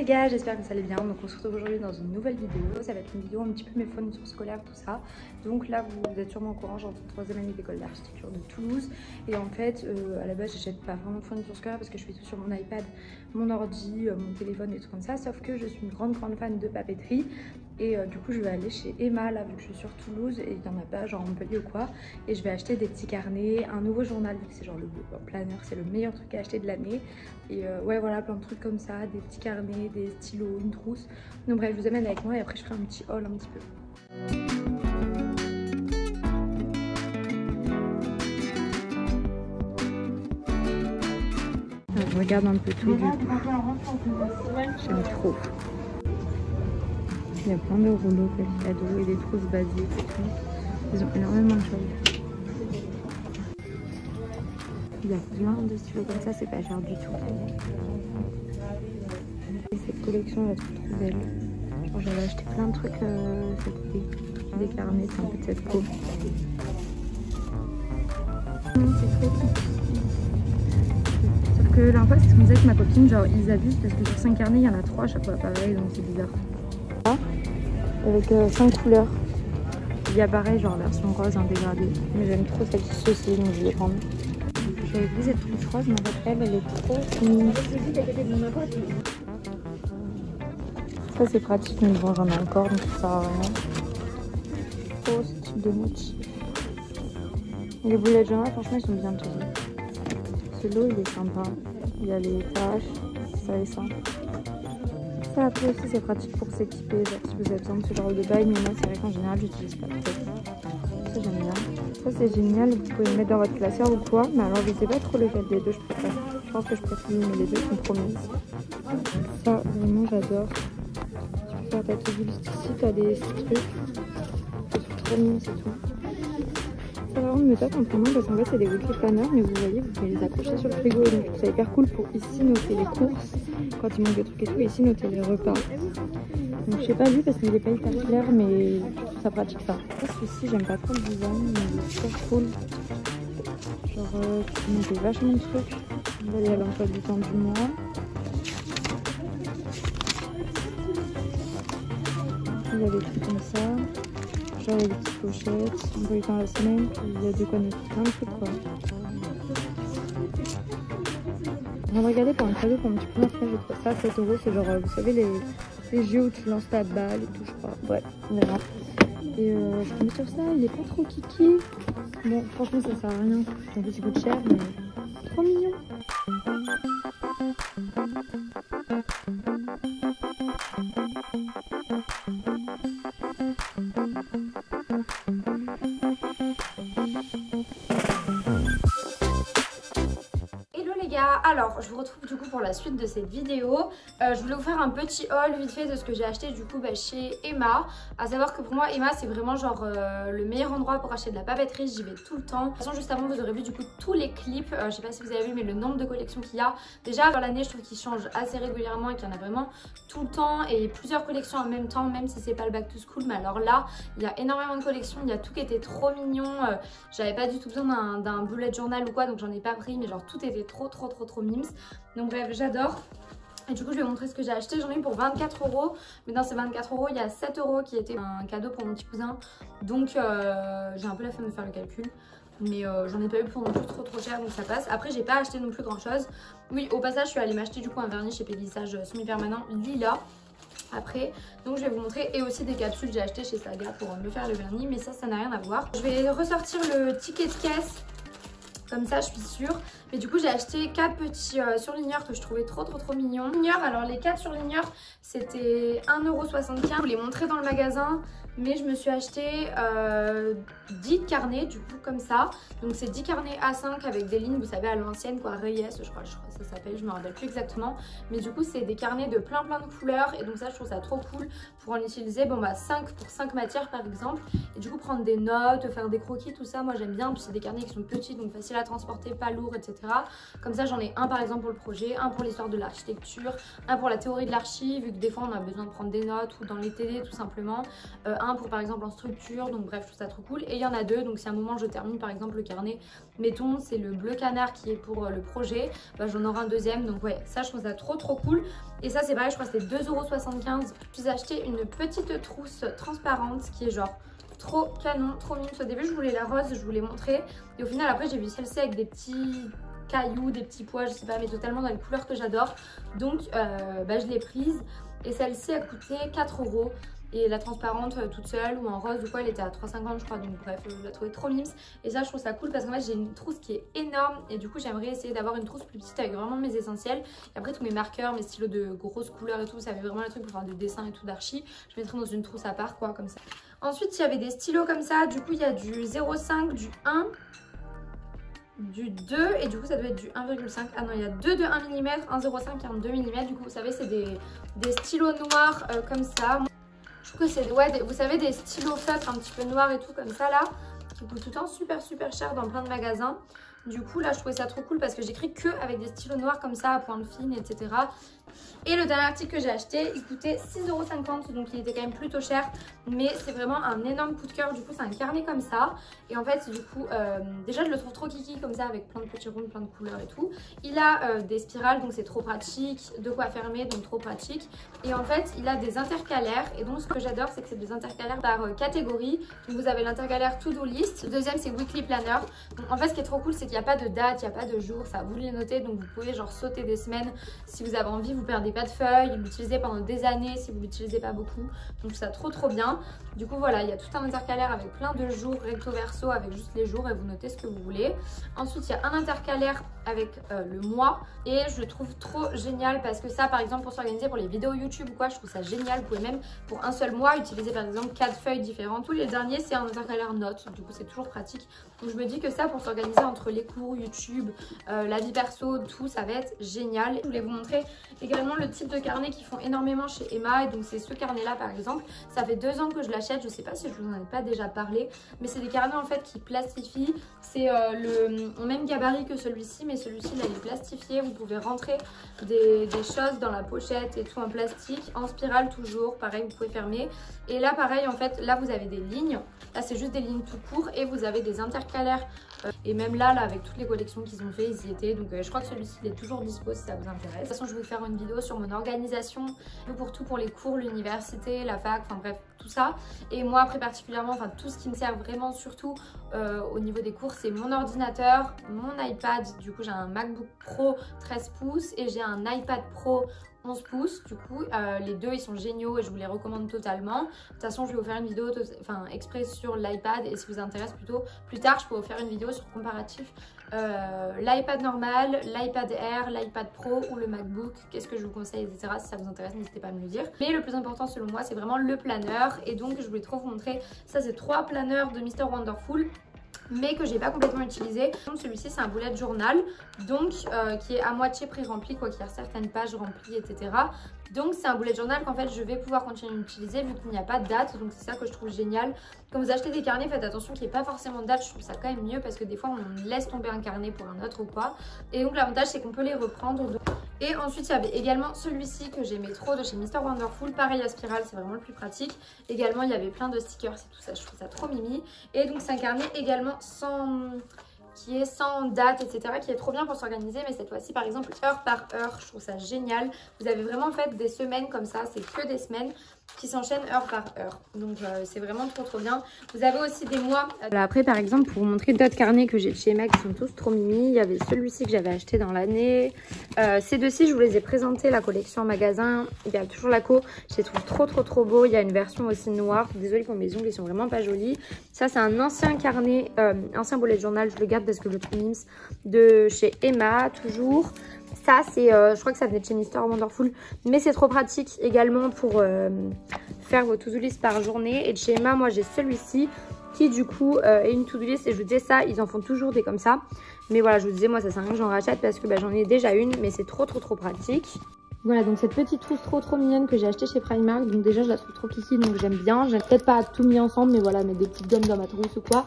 les gars, j'espère que ça allait bien. Donc on se retrouve aujourd'hui dans une nouvelle vidéo. Ça va être une vidéo un petit peu mes fournitures scolaires, tout ça. Donc là vous êtes sûrement au courant, j'entre en 3e année d'école d'architecture de Toulouse. Et en fait à la base j'achète pas vraiment de fournitures scolaires parce que je fais tout sur mon iPad, mon ordi, mon téléphone et tout comme ça. Sauf que je suis une grande fan de papeterie. Et du coup je vais aller chez Emma là vu que je suis sur Toulouse et il n'y en a pas genre en Montpellier ou quoi. Et je vais acheter des petits carnets, un nouveau journal vu que c'est genre le planeur, c'est le meilleur truc à acheter de l'année. Et ouais voilà, plein de trucs comme ça, des petits carnets, des stylos, une trousse. Donc bref, je vous amène avec moi et après je ferai un petit haul un petit peu. Je regarde un peu tout du coup. J'aime trop. Il y a plein de rouleaux cadeaux et des trousses basiques et tout. Ils ont énormément de choses. Il y a plein de stylos comme ça, c'est pas cher du tout. Et cette collection, je la trouve trop belle. J'avais acheté plein de trucs cet été. Des carnets, c'est un peu de cette peau. C'est trop petit. Sauf que la fois, c'est ce qu'on disait avec ma copine, genre ils abusent parce que sur 5 carnets, il y en a 3 à chaque fois pareil, donc c'est bizarre. Avec 5 couleurs. Il y a pareil, genre version rose, un dégradé. Mais j'aime trop celle-ci aussi, donc je vais prendre. J'avais vu cette trousse rose, mais en fait, elle est trop mignonne. Ça, c'est pratique, mais bon, j'en ai encore, donc ça sert à rien. Trop ce type de motif. Et les boulets de journal, franchement, ils sont bien tosés. Ce lot, il est sympa. Il y a les taches, ça et ça. Ça, après aussi, c'est pratique pour s'équiper, genre si vous avez besoin de ce genre de bague, mais moi, c'est vrai qu'en général, j'utilise pas trop. Ça, j'aime bien. Ça, c'est génial, vous pouvez le mettre dans votre classeur ou quoi, mais alors, je sais pas trop lequel des deux je préfère. Je pense que je préfère, mais les deux sont trop mignons. Ça, vraiment, j'adore. Tu peux faire ta to-do list ici, t'as des trucs. C'est trop mignon, c'est tout. Ça vraiment me tape un peu moins parce qu'en fait c'est des weekly planners, mais vous voyez vous pouvez les accrocher sur le frigo, donc c'est hyper cool pour ici noter les courses quand il manque des trucs et tout, et ici noter les repas. Donc je sais pas lui parce qu'il est pas hyper clair, mais je trouve ça pratique ça. Celui-ci j'aime pas trop le design, mais il est super cool. Genre tu peux noter vachement de trucs. Là il y a l'emploi du temps du mois. Il y a des trucs comme ça. Genre il y a des petites pochettes, on peut y temps la semaine, puis il y a de quoi noter plein de trucs quoi. Je viens de regarder pour un cadeau pour mon petit premier frère, j'ai trouvé ça à 7 €, c'est genre vous savez les jeux où tu lances ta balle et tout je crois, bref on verra. Et je suis tombée sur ça, il est pas trop kiki. Bon franchement ça sert à rien, en plus il coûte cher mais trop mignon. Alors je vous retrouve du coup pour la suite de cette vidéo. Je voulais vous faire un petit haul vite fait de ce que j'ai acheté du coup chez Emma. À savoir que pour moi Emma c'est vraiment genre le meilleur endroit pour acheter de la papeterie, j'y vais tout le temps. De toute façon juste avant vous aurez vu du coup tous les clips, je sais pas si vous avez vu mais le nombre de collections qu'il y a. Déjà dans l'année je trouve qu'ils changent assez régulièrement et qu'il y en a vraiment tout le temps et plusieurs collections en même temps, même si c'est pas le back to school. Mais alors là il y a énormément de collections, il y a tout qui était trop mignon. J'avais pas du tout besoin d'un bullet journal ou quoi donc j'en ai pas pris, mais genre tout était trop mimes. Donc bref j'adore. Et du coup je vais vous montrer ce que j'ai acheté. J'en ai eu pour 24 €. Mais dans ces 24 € il y a 7 € qui étaient un cadeau pour mon petit cousin. Donc j'ai un peu la flemme de faire le calcul. Mais j'en ai pas eu pour non plus trop cher, donc ça passe. Après j'ai pas acheté non plus grand chose. Oui au passage je suis allée m'acheter du coup un vernis chez Pélissage semi-permanent lilas après, donc je vais vous montrer, et aussi des capsules que j'ai acheté chez Saga pour me faire le vernis, mais ça n'a rien à voir. Je vais ressortir le ticket de caisse. Comme ça je suis sûre. Mais du coup j'ai acheté 4 petits surligneurs que je trouvais trop mignons. Alors les 4 surligneurs c'était 1,75 €. Je vous les montrer dans le magasin. Mais je me suis acheté 10 carnets du coup comme ça. Donc c'est 10 carnets A5 avec des lignes vous savez à l'ancienne quoi, Reyes je crois que ça s'appelle, je me rappelle plus exactement. Mais du coup c'est des carnets de plein de couleurs. Et donc ça je trouve ça trop cool pour en utiliser 5 pour 5 matières par exemple. Et du coup prendre des notes, faire des croquis tout ça moi j'aime bien. Puis c'est des carnets qui sont petits donc faciles à transporter, pas lourd, etc. Comme ça j'en ai un par exemple pour le projet, un pour l'histoire de l'architecture, un pour la théorie de l'archi, vu que des fois on a besoin de prendre des notes ou dans les TD tout simplement, un pour par exemple en structure, donc bref je trouve ça trop cool. Et il y en a deux, donc si à un moment je termine par exemple le carnet, mettons c'est le bleu canard qui est pour le projet, bah, j'en aurai un deuxième, donc ouais ça je trouve ça trop cool. Et ça c'est pareil, je crois que c'était 2,75 €. J'ai acheté une petite trousse transparente qui est genre trop canon, trop mimes. Au début je voulais la rose, je voulais montrer, et au final après j'ai vu celle-ci avec des petits cailloux, des petits pois, je sais pas, mais totalement dans les couleurs que j'adore, donc bah, je l'ai prise. Et celle-ci a coûté 4 €. Et la transparente toute seule ou en rose ou quoi, elle était à 3,50 € je crois, donc bref je la trouvais trop mimes. Et ça je trouve ça cool parce qu'en fait j'ai une trousse qui est énorme, et du coup j'aimerais essayer d'avoir une trousse plus petite avec vraiment mes essentiels. Et après tous mes marqueurs, mes stylos de grosses couleurs et tout, ça fait vraiment le truc pour faire des dessins et tout d'archi, je mettrai dans une trousse à part quoi, comme ça. Ensuite il y avait des stylos comme ça, du coup il y a du 0,5, du 1, du 2, et du coup ça doit être du 1,5. Ah non, il y a deux de 1 mm, un 0,5 et un 2 mm. Du coup vous savez c'est des stylos noirs comme ça. Je trouve que c'est, ouais, vous savez, des stylos feutres un petit peu noirs et tout comme ça là, qui coûtent tout le temps super cher dans plein de magasins. Du coup là je trouvais ça trop cool parce que j'écris que avec des stylos noirs comme ça à pointe fine, etc. Et le dernier article que j'ai acheté, il coûtait 6,50 €, donc il était quand même plutôt cher, mais c'est vraiment un énorme coup de cœur. Du coup c'est un carnet comme ça, et en fait du coup déjà je le trouve trop kiki comme ça, avec plein de petits ronds, plein de couleurs et tout. Il a des spirales, donc c'est trop pratique, de quoi fermer, donc trop pratique. Et en fait il a des intercalaires, et donc ce que j'adore c'est que c'est des intercalaires par catégorie. Donc vous avez l'intercalaire to-do list, le deuxième c'est weekly planner. Donc en fait ce qui est trop cool c'est qu'il n'y a pas de date, il n'y a pas de jour, ça vous les notez, donc vous pouvez genre sauter des semaines si vous avez envie, vous perdez pas de feuilles, l'utiliser pendant des années si vous l'utilisez pas beaucoup, donc ça trop bien. Du coup voilà, il y a tout un intercalaire avec plein de jours recto verso avec juste les jours, et vous notez ce que vous voulez. Ensuite il y a un intercalaire avec le mois, et je trouve trop génial parce que ça par exemple pour s'organiser pour les vidéos YouTube ou quoi, je trouve ça génial. Vous pouvez même pour un seul mois utiliser par exemple 4 feuilles différentes. Tous les derniers c'est un intercalaire notes, du coup c'est toujours pratique. Donc je me dis que ça pour s'organiser entre les cours YouTube, la vie perso, tout, ça va être génial. Je voulais vous montrer également le type de carnet qu'ils font énormément chez Emma, et donc c'est ce carnet là par exemple. Ça fait 2 ans que je l'achète, je sais pas si je vous en ai pas déjà parlé, mais c'est des carnets en fait qui plastifient. C'est au même gabarit que celui-ci, mais celui-ci là il est plastifié. Vous pouvez rentrer des choses dans la pochette et tout en plastique, en spirale toujours, pareil vous pouvez fermer. Et là pareil en fait, là vous avez des lignes, là c'est juste des lignes tout court, et vous avez des intercalaires. Et même là avec toutes les collections qu'ils ont fait, ils y étaient. Donc je crois que celui-ci il est toujours dispo si ça vous intéresse. De toute façon je vais vous faire une vidéo sur mon organisation, pour tout, pour les cours, l'université, la fac, enfin bref tout ça. Et moi après particulièrement, enfin tout ce qui me sert vraiment surtout au niveau des cours, c'est mon ordinateur, mon iPad. Du coup j'ai un MacBook Pro 13 pouces et j'ai un iPad Pro 11 pouces. Du coup les deux ils sont géniaux et je vous les recommande totalement. De toute façon je vais vous faire une vidéo exprès sur l'iPad, et si vous intéresse plutôt plus tard je peux vous faire une vidéo sur comparatif l'iPad normal, l'iPad Air, l'iPad Pro ou le MacBook, qu'est-ce que je vous conseille, etc. Si ça vous intéresse n'hésitez pas à me le dire. Mais le plus important selon moi c'est vraiment le planeur, et donc je voulais trop vous montrer. Ça c'est 3 planeurs de Mr Wonderful, mais que j'ai pas complètement utilisé. Celui-ci c'est un bullet journal, donc qui est à moitié pré-rempli, quoi, qui a certaines pages remplies, etc. Donc c'est un bullet journal qu'en fait je vais pouvoir continuer d'utiliser vu qu'il n'y a pas de date, donc c'est ça que je trouve génial. Quand vous achetez des carnets, faites attention qu'il n'y ait pas forcément de date, je trouve ça quand même mieux parce que des fois on laisse tomber un carnet pour un autre ou quoi. Et donc l'avantage c'est qu'on peut les reprendre. Et ensuite il y avait également celui-ci que j'aimais trop de chez Mr Wonderful, pareil à spirale, c'est vraiment le plus pratique. Également il y avait plein de stickers et tout ça, je trouve ça trop mimi. Et donc c'est un carnet également qui est sans date, etc., qui est trop bien pour s'organiser. Mais cette fois-ci par exemple heure par heure, je trouve ça génial. Vous avez vraiment en fait des semaines comme ça, c'est que des semaines qui s'enchaînent heure par heure, donc c'est vraiment trop bien. Vous avez aussi des mois. Après par exemple pour vous montrer d'autres carnets que j'ai de chez Emma qui sont tous trop mimi, il y avait celui-ci que j'avais acheté dans l'année. Ces deux-ci je vous les ai présentés, la collection en magasin, il y a toujours la co, je les trouve trop beaux. Il y a une version aussi noire, désolée pour mes ongles, ils sont vraiment pas jolis. Ça c'est un ancien carnet, ancien bullet journal, je le garde parce que je le trouve mimes, de chez Emma toujours. Ça c'est, je crois que ça venait de chez Mr Wonderful, mais c'est trop pratique également pour faire vos to-do list par journée. Et de chez Emma, moi j'ai celui-ci qui du coup est une to-do list, et je vous disais ça, ils en font toujours des comme ça. Mais voilà, je vous disais moi ça sert à rien que j'en rachète parce que j'en ai déjà une, mais c'est trop pratique. Voilà, donc cette petite trousse trop mignonne que j'ai achetée chez Primark. Donc déjà je la trouve trop kiki, donc j'aime bien. J'ai peut-être pas tout mis ensemble, mais voilà, mettre des petites gommes dans ma trousse ou quoi.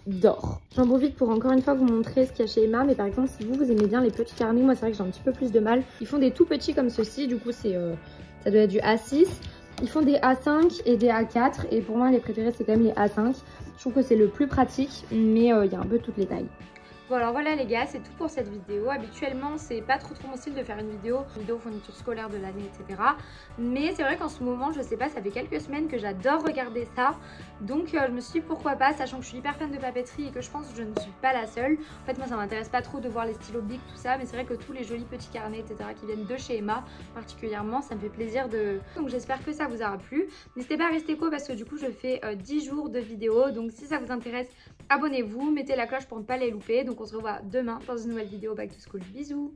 d'or. J'en profite pour encore une fois vous montrer ce qu'il y a chez Emma, mais par exemple si vous aimez bien les petits carnets, moi c'est vrai que j'ai un petit peu plus de mal. Ils font des tout petits comme ceci, du coup c'est ça doit être du A6. Ils font des A5 et des A4 et pour moi les préférés c'est quand même les A5. Je trouve que c'est le plus pratique, mais il y a un peu toutes les tailles. Bon alors voilà les gars, c'est tout pour cette vidéo. Habituellement c'est pas trop mon style de faire une vidéo fourniture scolaire de l'année, etc. Mais c'est vrai qu'en ce moment, je sais pas, ça fait quelques semaines que j'adore regarder ça. Donc je me suis dit pourquoi pas, sachant que je suis hyper fan de papeterie et que je pense que je ne suis pas la seule. En fait moi ça m'intéresse pas trop de voir les stylos Bic, tout ça. Mais c'est vrai que tous les jolis petits carnets, etc. qui viennent de chez Emma particulièrement, ça me fait plaisir de... Donc j'espère que ça vous aura plu. N'hésitez pas à rester co parce que du coup je fais 10 jours de vidéos. Donc si ça vous intéresse, abonnez-vous, mettez la cloche pour ne pas les louper. Donc on se revoit demain dans une nouvelle vidéo Back to School. Bisous!